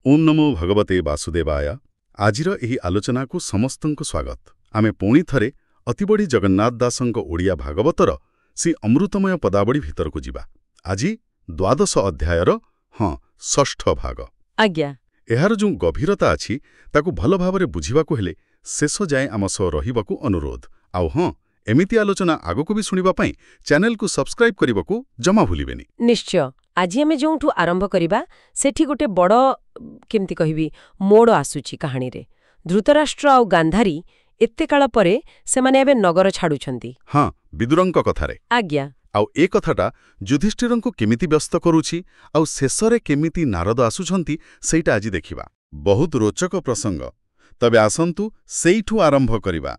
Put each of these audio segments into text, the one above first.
ओम नमो भगवते वासुदेवाय। आजिर एही आलोचनाकु समस्तंकु स्वागत। आमे पुणी थरे अतिबड़ी जगन्नाथ दासंक ओडिया भागवतर श्री अमृतमय पदावली भितरकु जिबा। आजि द्वादश अध्यायर षष्ठ भाग। आज्ञा। एहार जो गभीरता अछि ताकु भल भावरे बुझिबाकु हेले शेष जाए आम सह रहिबाकु अनुरोध। आउ एमिति आलोचना आगकु भी सुनिबा पई चैनल को सब्सक्राइब करिबाकु जमा भूलिबेनी। निश्चय। आज आमे जोंठु आरंभ करिबा सेठी गोटे बड़ केमती कहिबी मोड़ आसुची कहानी रे। धृतराष्ट्र आउ गांधारी एत्ते काल परे सेमाने एबे नगर छाडुछंती। हाँ, विदुरंक कथारे। आज्ञा। आउ ए कथाटा युधिष्ठिरंकु केमिति व्यस्त करूछि आउ शेषरे केमिति नारद आसुछंती सेइटा आजि देखिबा। बहुत रोचक प्रसंग। तबे आसंतु सेइठु आरंभ करिबा।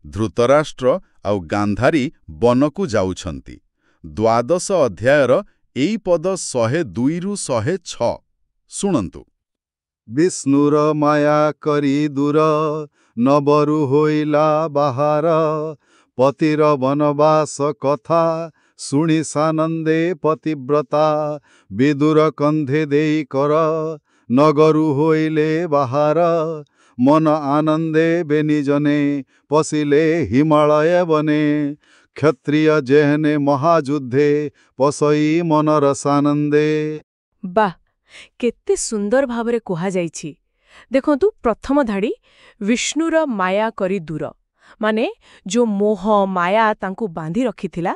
धृतराष्ट्र आउ गांधारी बनकु जाउछंती। द्वादश अध्यायर एई पद 102 रु 106 शुणन्तु। विष्णुर माया करी दूर नबरु होइला बाहार पतिर वनवास कथा शुणी सानंदे पतिव्रता विदुर कंधे देई कर नगरु होइले बाहार मन आनंदे बेनिजने पशिले हिमालय बने क्षत्रिय जेहने महायुद्धे पसई मनर सानंदे। बाह, केते सुंदर भावरे कुहा जाइछि। देखंतु प्रथम धाड़ी विष्णुर माया करी दूर माने जो मोह माया तांकु बांधी रखिथिला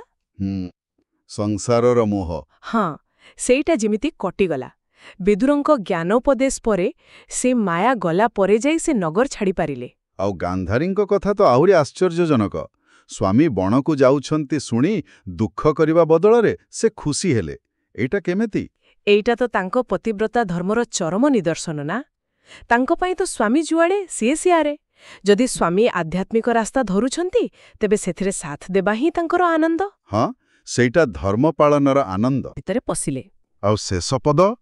संसारर मोह। हाँ, सेइटा जेमिति कटिगला। विदुरंक ज्ञानोपदेश परे से माया गला परे जाई से नगर छाड़ी पारिले। आउ गांधारींक कथा तो आहुरी आश्चर्यजनक। स्वामी बणकु जाउछंती शुणी दुख करिबा बदଳରେ से खुशी हेले। एटा केमेति? एइटा तो तांको पतिव्रता धर्मर चरम निदर्शन ना। तांको पाई तो स्वामी जुआड़े सिए सियारे। जदि स्वामी आध्यात्मिक रास्ता धरुछंती तेबे सेथिरे साथ देबा ही तांकर आनंद। हाँ, सेइटा धर्म पालनर आनंद। भितरे पसिले। आउ शेष पद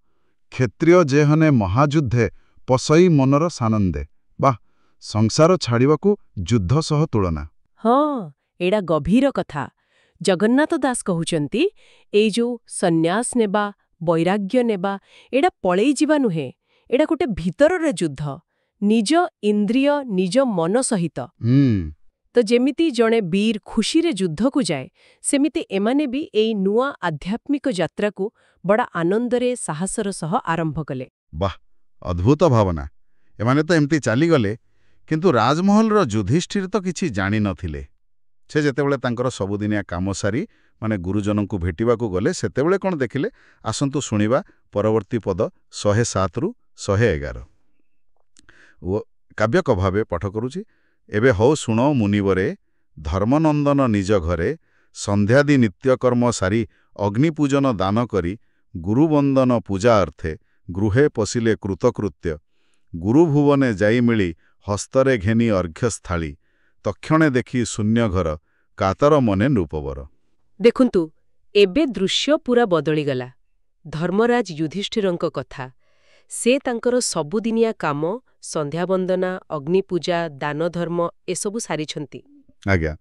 क्षत्रिय जेहने महायुद्धे पसई मनर सानंदे। बाह, संसार छाड़िबाकु युद्ध सह तुलना। हाँ, एडा गभीर कथा। जगन्नाथ दास कहउचंती एई जो सन्यास नेबा वैराग्य नेबा एडा पळेई जिबा नुहे। एडा गोटे भितरर युद्ध निज इंद्रिय निज मन सहित। तो जेमिति जणे वीर खुशी रे युद्ध को जाए सेमिति एमाने भी एई नुआ आध्यात्मिक यात्रा को बड़ा आनंदरे साहसर सह आरंभ कले। वाह, अद्भुत भावना। एमाने तो एमती चाली गले किंतु राजमहलर युधिष्ठिर तो किछि जानि नथिले। से जेतेबेले तांकर सबुदिनिया काम सारी माने गुरुजनंकु भेटिबाकु गले सेतेबेले कोन देखिले आसंतु शुणिबा परवर्ती पद 107 रु 111। ओ काव्यक भावे पाठ करूछि। एबे हौ शुण मुनिवरे धर्मनंदन निज घरे संध्यादि नित्यकर्म सारी अग्निपूजन दान करी गुरुवंदन पूजा अर्थे गृहे पशिले कृतकृत्य गुरुभुवने जाई मिली हस्तरे घेनी अर्घ्यस्थाली तक्षणे देखी शून्य घर कातर मने नृपवर। देखुंतु एबे दृश्य पूरा बदली गला। धर्मराज युधिष्ठिरंक कथा से तांकर सबुदिनिया काम संध्यावंदना अग्निपूजा दान धर्म एसबु सारिछंती। आज्ञा,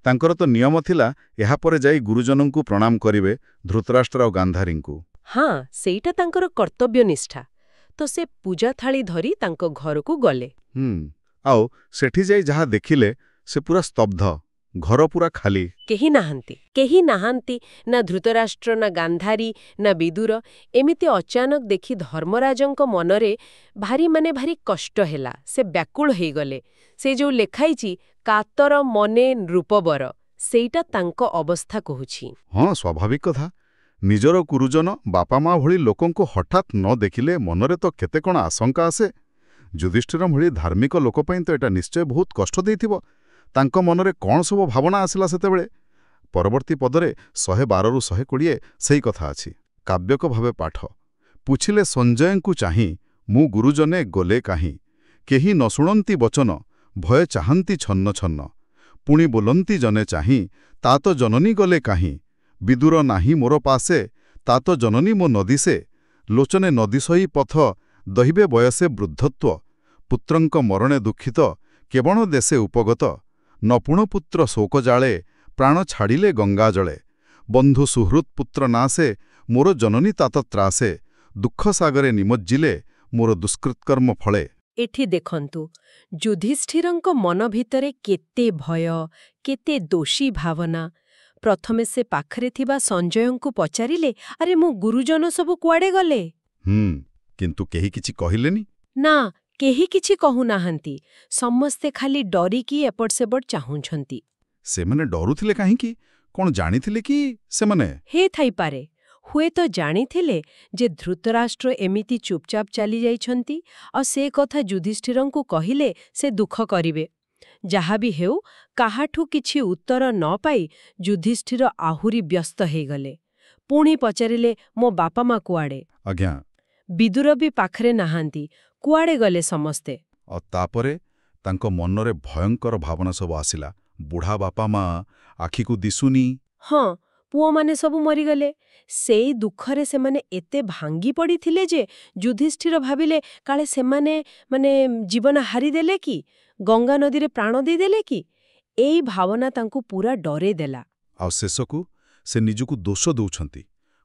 तांकर तो नियम थिला एहा परे जाई गुरुजनंकु प्रणाम करिवे धृतराष्ट्र और गांधारींकु। हाँ, सेइटा तांकर कर्तव्य निष्ठा। तो से पूजा थाली धरी तांको घरकु गले। आउ सेठी जाई जहा देखिले से पूरा स्तब्ध, घर पूरा खाली। केही नाहांती ना धृतराष्ट्र ना गांधारी ना विदुर। एमिति अचानक देखि धर्मराजंक मनरे भारी कष्ट हेला। से व्याकुल हेई गले। से जो लेखाइछि कातर मने नृपवर सेइटा तांको अवस्था कहुछि। हाँ, स्वाभाविक कथा। निजर गुरुजन बापा माँ भली लोकंको हठात न देखिले मनरे तो केते कोन आशंका आसे। युधिष्ठिर भली धार्मिक लोक पई तो एटा निश्चय बहुत कष्ट देइथिबो। तांको मनरे कोन सब भावना आसिला सेतेबेले। परवर्ती पदरे 112 रु 120 सेई कथा अछि। काव्यक भावे पाठ। पुछिले संजयंकु चाहि मु गुरुजने गले काहि केही न शुणंती वचन भय चाहंती छन्न छन्न पुणी बोलंती जने चाहि ता तो जननी गले काहि विदुर नाही मोर पासे ता तो जननी मो नदिसे लोचने नदिसई पथ दहिबे बयसे वृद्धत्व पुत्रंक मरणे दुखित केवण देशे उपगत नपुण पुत्र शोक जाळे प्राण छाड़िले गंगा जळे बंधु सुहृत पुत्र नासे मोर जननी तात त्रासे दुख सागरे निमज्जिले ମୋର ଦୁଷ୍କୃତ୍କର୍ମ ଫଳେ। ଏଠି ଦେଖନ୍ତୁ ଯୁଧିଷ୍ଠିରଙ୍କ ମନ ଭିତରେ କେତେ ଭୟ, କେତେ ଦୋଷୀ ଭାବନା। ପ୍ରଥମେ ସେ ପାଖରେ ଥିବା ସଞ୍ଜୟଙ୍କୁ ପଚାରିଲେ, ଆରେ ମୋ ଗୁରୁଜନ ସବୁ କୁଆଡ଼େ ଗଲେ? କିନ୍ତୁ କେହି କିଛି କହିଲେନି। ନା, କେହି କିଛି କହୁନାହାନ୍ତି। ସମସ୍ତେ ଖାଲି ଡରିକି ଏପଟ ସେପଟ ଚାହୁଁଛନ୍ତି। ସେମାନେ ଡରୁଥିଲେ କାହିଁକି? କ'ଣ ଜାଣିଥିଲେ କି ସେମାନେ? ହେଇଥାଇପାରେ। ହୁଏତ ଜାଣିଥିଲେ ଯେ ଧୃତରାଷ୍ଟ୍ର ଏମିତି ଚୁପଚାପ ଚାଲିଯାଇଛନ୍ତି, ଆଉ ସେ କଥା ଯୁଧିଷ୍ଠିରଙ୍କୁ କହିଲେ ସେ ଦୁଃଖ କରିବେ। ଯାହା ବି ହେଉ, କାହାଠୁ କିଛି ଉତ୍ତର ନ ପାଇ ଯୁଧିଷ୍ଠିର ଆହୁରି ବ୍ୟସ୍ତ ହେଇଗଲେ। ପୁଣି ପଚାରିଲେ, ମୋ ବାପା ମା କୁଆଡ଼େ? ଆଜ୍ଞା। ବିଦୁର ବି ପାଖରେ ନାହାନ୍ତି। କୁଆଡ଼େ ଗଲେ ସମସ୍ତେ? ଆଉ ତାପରେ ତାଙ୍କ ମନରେ ଭୟଙ୍କର ଭାବନା ସବୁ ଆସିଲା। ବୁଢ଼ା ବାପା ମା, ଆଖିକୁ ଦିଶୁନି। ହଁ, ପୁଅମାନେ ସବୁ ମରିଗଲେ। ସେଇ ଦୁଃଖରେ ସେମାନେ ଏତେ ଭାଙ୍ଗି ପଡ଼ିଥିଲେ ଯେ ଯୁଧିଷ୍ଠିର ଭାବିଲେ କାଳେ ସେମାନେ ଜୀବନ ହାରିଦେଲେ କି, ଗଙ୍ଗା ନଦୀରେ ପ୍ରାଣ ଦେଇଦେଲେ କି। ଏଇ ଭାବନା ତାଙ୍କୁ ପୁରା ଡରେଇ ଦେଲା। ଆଉ ଶେଷକୁ ସେ ନିଜକୁ ଦୋଷ ଦେଉଛନ୍ତି।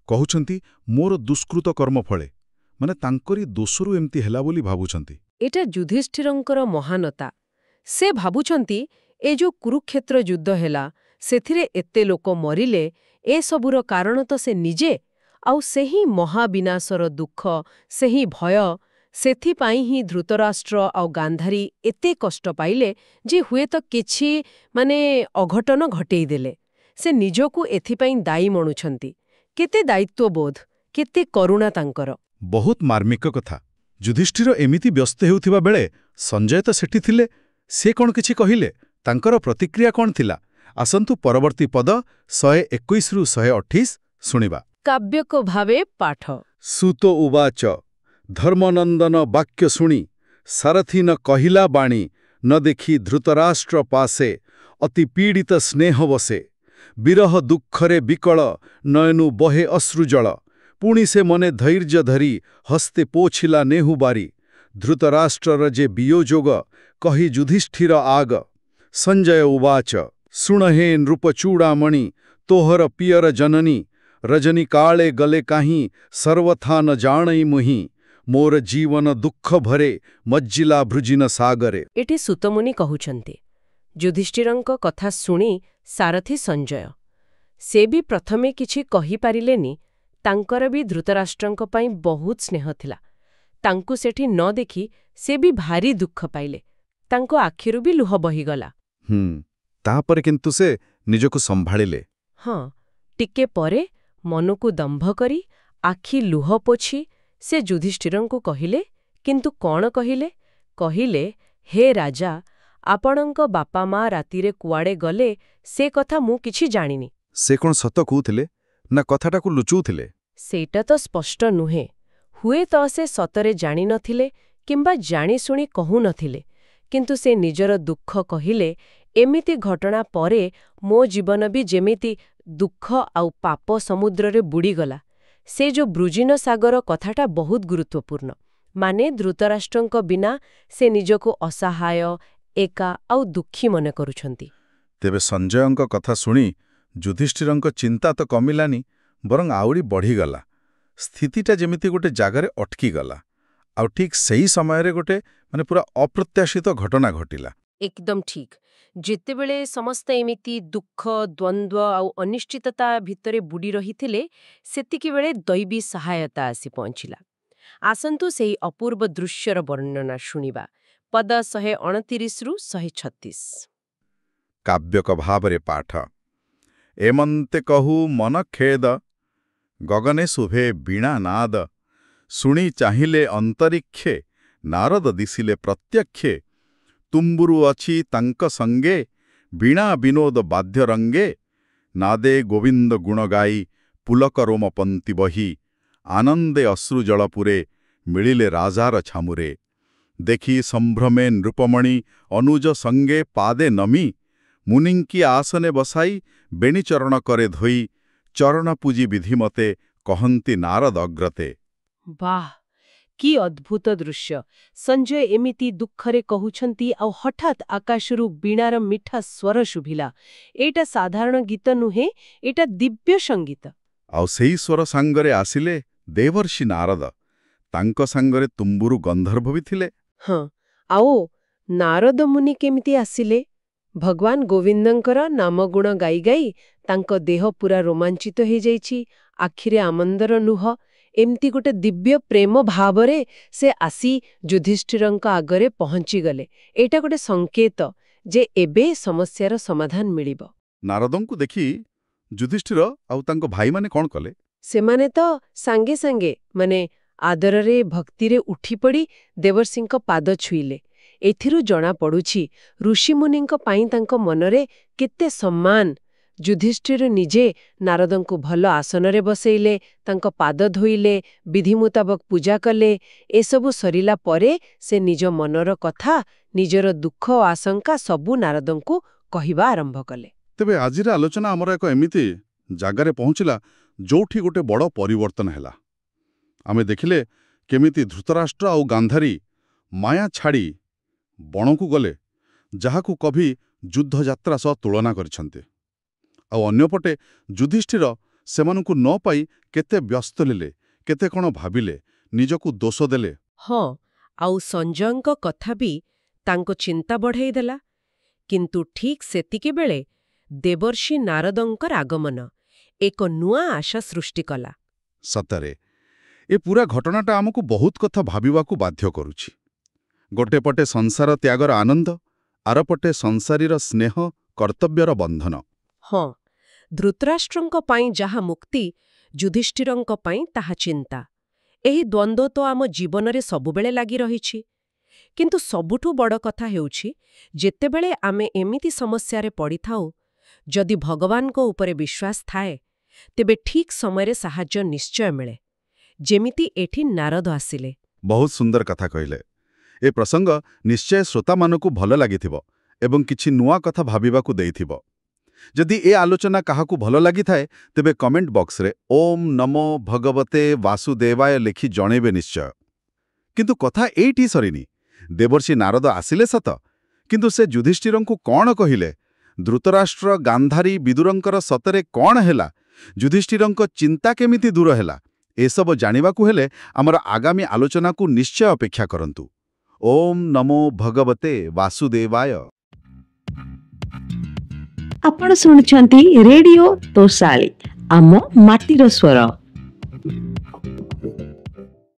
କହୁଛନ୍ତି ମୋର ଦୁଷ୍କୃତ କର୍ମ ଫଳେ। ତାଙ୍କରି ଦୋଷରୁ ଏମିତି ହେଲା ବୋଲି ଭାବୁଛନ୍ତି। ଏଟା ଯୁଧିଷ୍ଠିରଙ୍କର ମହାନତା। ସେ ଭାବୁଛନ୍ତି ଏ ଯୋଉ କୁରୁକ୍ଷେତ୍ର ଯୁଦ୍ଧ ହେଲା, ସେଥିରେ ଏତେ ଲୋକ ମରିଲେ, ଏସବୁର କାରଣ ତ ସେ ନିଜେ। ଆଉ ସେହି ମହାବିନାଶର ଦୁଃଖ, ସେହି ଭୟ, ସେଥିପାଇଁ ହିଁ ଧୃତରାଷ୍ଟ୍ର ଆଉ ଗାନ୍ଧାରୀ ଏତେ କଷ୍ଟ ପାଇଲେ ଯେ ହୁଏତ କିଛି ଅଘଟନ ଘଟେଇ ଦେଲେ। ସେ ନିଜକୁ ଏଥିପାଇଁ ଦାୟୀ ମଣୁଛନ୍ତି। କେତେ ଦାୟିତ୍ୱବୋଧ, କେତେ କରୁଣା ତାଙ୍କର। ବହୁତ ମାର୍ମିକ କଥା। ଯୁଧିଷ୍ଠିର ଏମିତି ବ୍ୟସ୍ତ ହେଉଥିବା ବେଳେ ସଞ୍ଜୟ ତ ସେଠି ଥିଲେ। ସେ କ'ଣ କିଛି କହିଲେ? ତାଙ୍କର ପ୍ରତିକ୍ରିୟା କ'ଣ ଥିଲା? ଆସନ୍ତୁ ପରବର୍ତ୍ତୀ ପଦ 121ରୁ 128 ଶୁଣିବା। କାବ୍ୟକ ଭାବେ ପାଠ। ସୁତ ଉବାଚ ଧର୍ମନନ୍ଦନ ବାକ୍ୟ ଶୁଣି ସାରଥି ନ କହିଲା ବାଣୀ ନ ଦେଖି ଧୃତରାଷ୍ଟ୍ର ପାଶେ ଅତି ପୀଡ଼ିତ ସ୍ନେହ ବସେ ବିରହ ଦୁଃଖରେ ବିକଳ ନୟନୁ ବହେ ଅଶ୍ରୁଜଳ ପୁଣି ସେ ମନେ ଧୈର୍ଯ୍ୟ ଧରି ହସ୍ତେ ପୋଛିଲା ନେହୁ ବାରି ଧୃତରାଷ୍ଟ୍ରର ଯେ ବିୟୋଯୋଗ କହି ଯୁଧିଷ୍ଠିର ଆଗ ସଞ୍ଜୟ ଉବାଚ ଶୁଣ ହେ ନୃପଚୂଡ଼ାମଣି ତୋହର ପିୟର ଜନନୀ ରଜନୀ କାଳେ ଗଲେ କାହିଁ ସର୍ବଥା ନ ଜାଣଇ ମୁହିଁ ମୋର ଜୀବନ ଦୁଃଖ ଭରେ ମଜ୍ଜିଲା ଭୃଜିନ ସାଗରେ। ଏଠି ସୁତମୁନି କହୁଛନ୍ତି ଯୁଧିଷ୍ଠିରଙ୍କ କଥା ଶୁଣି ସାରଥି ସଞ୍ଜୟ। ସେ ବି ପ୍ରଥମେ କିଛି କହିପାରିଲେନି। ତାଙ୍କର ବି ଧୃତରାଷ୍ଟ୍ରଙ୍କ ପାଇଁ ବହୁତ ସ୍ନେହ ଥିଲା। ତାଙ୍କୁ ସେଠି ନ ଦେଖି ସେ ବି ଭାରି ଦୁଃଖ ପାଇଲେ। ତାଙ୍କ ଆଖିରୁ ବି ଲୁହ ବହିଗଲା। ତାପରେ କିନ୍ତୁ ସେ ନିଜକୁ ସମ୍ଭାଳିଲେ। ହଁ, ଟିକେ ପରେ ମନକୁ ଦମ୍ଭ କରି ଆଖି ଲୁହ ପୋଛି ସେ ଯୁଧିଷ୍ଠିରଙ୍କୁ କହିଲେ, କିନ୍ତୁ କ'ଣ କହିଲେ? କହିଲେ, ହେ ରାଜା, ଆପଣଙ୍କ ବାପା ମା ରାତିରେ କୁଆଡ଼େ ଗଲେ ସେ କଥା ମୁଁ କିଛି ଜାଣିନି। ସେ କ'ଣ ସତ କହୁଥିଲେ ନା କଥାଟାକୁ ଲୁଚଉଥିଲେ? ସେଇଟା ତ ସ୍ପଷ୍ଟ ନୁହେଁ। ହୁଏତ ସେ ସତରେ ଜାଣିନଥିଲେ କିମ୍ବା ଜାଣିଶୁଣି କହୁନଥିଲେ। କିନ୍ତୁ ସେ ନିଜର ଦୁଃଖ କହିଲେ, ଏମିତି ଘଟଣା ପରେ ମୋ ଜୀବନ ବି ଯେମିତି ଦୁଃଖ ଆଉ ପାପ ସମୁଦ୍ରରେ ବୁଡ଼ିଗଲା। ସେ ଯୋଉ ବୃଜିନ ସାଗର କଥାଟା ବହୁତ ଗୁରୁତ୍ୱପୂର୍ଣ୍ଣ। ଧୃତରାଷ୍ଟ୍ରଙ୍କ ବିନା ସେ ନିଜକୁ ଅସହାୟ, ଏକା ଆଉ ଦୁଃଖୀ ମନେ କରୁଛନ୍ତି। ତେବେ ସଞ୍ଜୟଙ୍କ କଥା ଶୁଣି ଯୁଧିଷ୍ଠିରଙ୍କ ଚିନ୍ତା ତ କମିଲାନି, ବରଂ ଆହୁରି ବଢ଼ିଗଲା। ସ୍ଥିତିଟା ଯେମିତି ଗୋଟେ ଜାଗାରେ ଅଟକିଗଲା। ଆଉ ଠିକ୍ ସେହି ସମୟରେ ଗୋଟେ ପୁରା ଅପ୍ରତ୍ୟାଶିତ ଘଟଣା ଘଟିଲା। ଏକଦମ ଠିକ୍। ଯେତେବେଳେ ସମସ୍ତେ ଏମିତି ଦୁଃଖ, ଦ୍ୱନ୍ଦ୍ୱ ଆଉ ଅନିଶ୍ଚିତତା ଭିତରେ ବୁଡ଼ି ରହିଥିଲେ, ସେତିକିବେଳେ ଦୈବୀ ସହାୟତା ଆସି ପହଞ୍ଚିଲା। ଆସନ୍ତୁ ସେହି ଅପୂର୍ବ ଦୃଶ୍ୟର ବର୍ଣ୍ଣନା ଶୁଣିବା। ପଦ 129ରୁ 136। କାବ୍ୟକ ଭାବରେ ପାଠ। ଏମନ୍ତେ କହୁ ମନ ଖେଦ ଗଗନେ ଶୁଭେ ବୀଣା ନାଦ ଶୁଣି ଚାହିଁଲେ ଅନ୍ତରିକ୍ଷେ ନାରଦ ଦିଶିଲେ ପ୍ରତ୍ୟକ୍ଷେ ତୁମ୍ବୁରୁ ଅଛି ତାଙ୍କ ସଙ୍ଗେ ବୀଣା ବିନୋଦ ବାଦ୍ୟ ରଙ୍ଗେ ନାଦେ ଗୋବିନ୍ଦ ଗୁଣ ଗାଇ ପୁଲକ ରୋମ ପନ୍ତି ବହି ଆନନ୍ଦେ ଅଶ୍ରୁ ଜଳପୁରେ ମିଳିଲେ ରାଜାର ଛାମୁରେ ଦେଖି ସମ୍ଭ୍ରମେ ନୃପମଣି ଅନୁଜ ସଙ୍ଗେ ପାଦେ ନମି ମୁନିଙ୍କି ଆସନେ ବସାଇ ବେଣିଚରଣ କରେ ଧୋଇ ଚରଣ ପୂଜି ବିଧିମତେ କହନ୍ତି ନାରଦ ଅଗ୍ରତେ। ବାଃ, କି ଅଦ୍ଭୁତ ଦୃଶ୍ୟ! ସଞ୍ଜୟ ଏମିତି ଦୁଃଖରେ କହୁଛନ୍ତି ଆଉ ହଠାତ୍ ଆକାଶରୁ ବୀଣାର ମିଠା ସ୍ୱର ଶୁଭିଲା। ଏଇଟା ସାଧାରଣ ଗୀତ ନୁହେଁ, ଏଇଟା ଦିବ୍ୟ ସଙ୍ଗୀତ। ଆଉ ସେହି ସ୍ୱର ସାଙ୍ଗରେ ଆସିଲେ ଦେବର୍ଷି ନାରଦ। ତାଙ୍କ ସାଙ୍ଗରେ ତୁମ୍ବୁରୁ ଗନ୍ଧର୍ବ ବି ଥିଲେ। ହଁ, ଆଉ ନାରଦ ମୁନି କେମିତି ଆସିଲେ? ଭଗବାନ ଗୋବିନ୍ଦଙ୍କର ନାମଗୁଣ ଗାଇ ଗାଇ ତାଙ୍କ ଦେହ ପୁରା ରୋମାଞ୍ଚିତ ହେଇଯାଇଛି, ଆଖିରେ ଆନନ୍ଦର ଲୁହ। ଏମିତି ଗୋଟେ ଦିବ୍ୟ ପ୍ରେମ ଭାବରେ ସେ ଆସି ଯୁଧିଷ୍ଠିରଙ୍କ ଆଗରେ ପହଞ୍ଚିଗଲେ। ଏଇଟା ଗୋଟେ ସଂକେତ ଯେ ଏବେ ସମସ୍ୟାର ସମାଧାନ ମିଳିବ। ନାରଦଙ୍କୁ ଦେଖି ଯୁଧିଷ୍ଠିର ଆଉ ତାଙ୍କ ଭାଇମାନେ କ'ଣ କଲେ? ସେମାନେ ତ ସାଙ୍ଗେ ସାଙ୍ଗେ ଆଦରରେ ଭକ୍ତିରେ ଉଠିପଡ଼ି ଦେବର୍ଷିଙ୍କ ପାଦ ଛୁଇଁଲେ। ଏଥିରୁ ଜଣାପଡ଼ୁଛି ଋଷିମୁନିଙ୍କ ପାଇଁ ତାଙ୍କ ମନରେ କେତେ ସମ୍ମାନ। ଯୁଧିଷ୍ଠିର ନିଜେ ନାରଦଙ୍କୁ ଭଲ ଆସନରେ ବସେଇଲେ, ତାଙ୍କ ପାଦ ଧୋଇଲେ, ବିଧି ମୁତାବକ ପୂଜା କଲେ। ଏସବୁ ସରିଲା ପରେ ସେ ନିଜ ମନର କଥା, ନିଜର ଦୁଃଖ ଓ ଆଶଙ୍କା ସବୁ ନାରଦଙ୍କୁ କହିବା ଆରମ୍ଭ କଲେ। ତେବେ ଆଜିର ଆଲୋଚନା ଆମର ଏକ ଏମିତି ଜାଗାରେ ପହଞ୍ଚିଲା ଯୋଉଠି ଗୋଟେ ବଡ଼ ପରିବର୍ତ୍ତନ ହେଲା। ଆମେ ଦେଖିଲେ କେମିତି ଧୃତରାଷ୍ଟ୍ର ଆଉ ଗାନ୍ଧାରୀ ମାୟା ଛାଡ଼ି ବଣକୁ ଗଲେ, ଯାହାକୁ କବି ଯୁଦ୍ଧଯାତ୍ରା ସହ ତୁଳନା କରିଛନ୍ତି। ଆଉ ଅନ୍ୟପଟେ ଯୁଧିଷ୍ଠିର ସେମାନଙ୍କୁ ନ ପାଇ କେତେ ବ୍ୟସ୍ତ ହେଲେ, କେତେ କ'ଣ ଭାବିଲେ, ନିଜକୁ ଦୋଷ ଦେଲେ। ହଁ, ଆଉ ସଞ୍ଜୟଙ୍କ କଥା ବି ତାଙ୍କ ଚିନ୍ତା ବଢ଼େଇଦେଲା। କିନ୍ତୁ ଠିକ୍ ସେତିକିବେଳେ ଦେବର୍ଷି ନାରଦଙ୍କର ଆଗମନ ଏକ ନୂଆ ଆଶା ସୃଷ୍ଟି କଲା। ସତରେ ଏ ପୁରା ଘଟଣାଟା ଆମକୁ ବହୁତ କଥା ଭାବିବାକୁ ବାଧ୍ୟ କରୁଛି। ଗୋଟେ ପଟେ ସଂସାର ତ୍ୟାଗର ଆନନ୍ଦ, ଆରପଟେ ସଂସାରୀର ସ୍ନେହ, କର୍ତ୍ତବ୍ୟର ବନ୍ଧନ। ହଁ, ଧୃତରାଷ୍ଟ୍ରଙ୍କ ପାଇଁ ଯାହା ମୁକ୍ତି, ଯୁଧିଷ୍ଠିରଙ୍କ ପାଇଁ ତାହା ଚିନ୍ତା। ଏହି ଦ୍ୱନ୍ଦ୍ୱ ତ ଆମ ଜୀବନରେ ସବୁବେଳେ ଲାଗି ରହିଛି। କିନ୍ତୁ ସବୁଠୁ ବଡ଼ କଥା ହେଉଛି, ଯେତେବେଳେ ଆମେ ଏମିତି ସମସ୍ୟାରେ ପଡ଼ିଥାଉ, ଯଦି ଭଗବାନଙ୍କ ଉପରେ ବିଶ୍ୱାସ ଥାଏ, ତେବେ ଠିକ୍ ସମୟରେ ସାହାଯ୍ୟ ନିଶ୍ଚୟ ମିଳେ, ଯେମିତି ଏଠି ନାରଦ ଆସିଲେ। ବହୁତ ସୁନ୍ଦର କଥା କହିଲେ। ଏ ପ୍ରସଙ୍ଗ ନିଶ୍ଚୟ ଶ୍ରୋତାମାନଙ୍କୁ ଭଲ ଲାଗିଥିବ ଏବଂ କିଛି ନୂଆ କଥା ଭାବିବାକୁ ଦେଇଥିବ। ଯଦି ଏ ଆଲୋଚନା କାହାକୁ ଭଲ ଲାଗିଥାଏ, ତେବେ କମେଣ୍ଟ ବକ୍ସରେ ଓମ୍ ନମୋ ଭଗବତେ ବାସୁଦେବାୟ ଲେଖି ଜଣେଇବେ ନିଶ୍ଚୟ। କିନ୍ତୁ କଥା ଏଇଠି ସରିନି। ଦେବର୍ଷି ନାରଦ ଆସିଲେ ସତ, କିନ୍ତୁ ସେ ଯୁଧିଷ୍ଠିରଙ୍କୁ କ'ଣ କହିଲେ? ଧୃତରାଷ୍ଟ୍ର, ଗାନ୍ଧାରୀ, ବିଦୁରଙ୍କର ସତରେ କ'ଣ ହେଲା? ଯୁଧିଷ୍ଠିରଙ୍କ ଚିନ୍ତା କେମିତି ଦୂର ହେଲା? ଏସବୁ ଜାଣିବାକୁ ହେଲେ ଆମର ଆଗାମୀ ଆଲୋଚନାକୁ ନିଶ୍ଚୟ ଅପେକ୍ଷା କରନ୍ତୁ। ଓମ୍ ନମୋ ଭଗବତେ ବାସୁଦେବାୟ। ଆପଣ ଶୁଣୁଛନ୍ତି ରେଡିଓ ତୋଷାଳୀ, ଆମ ମାଟିର ସ୍ୱର।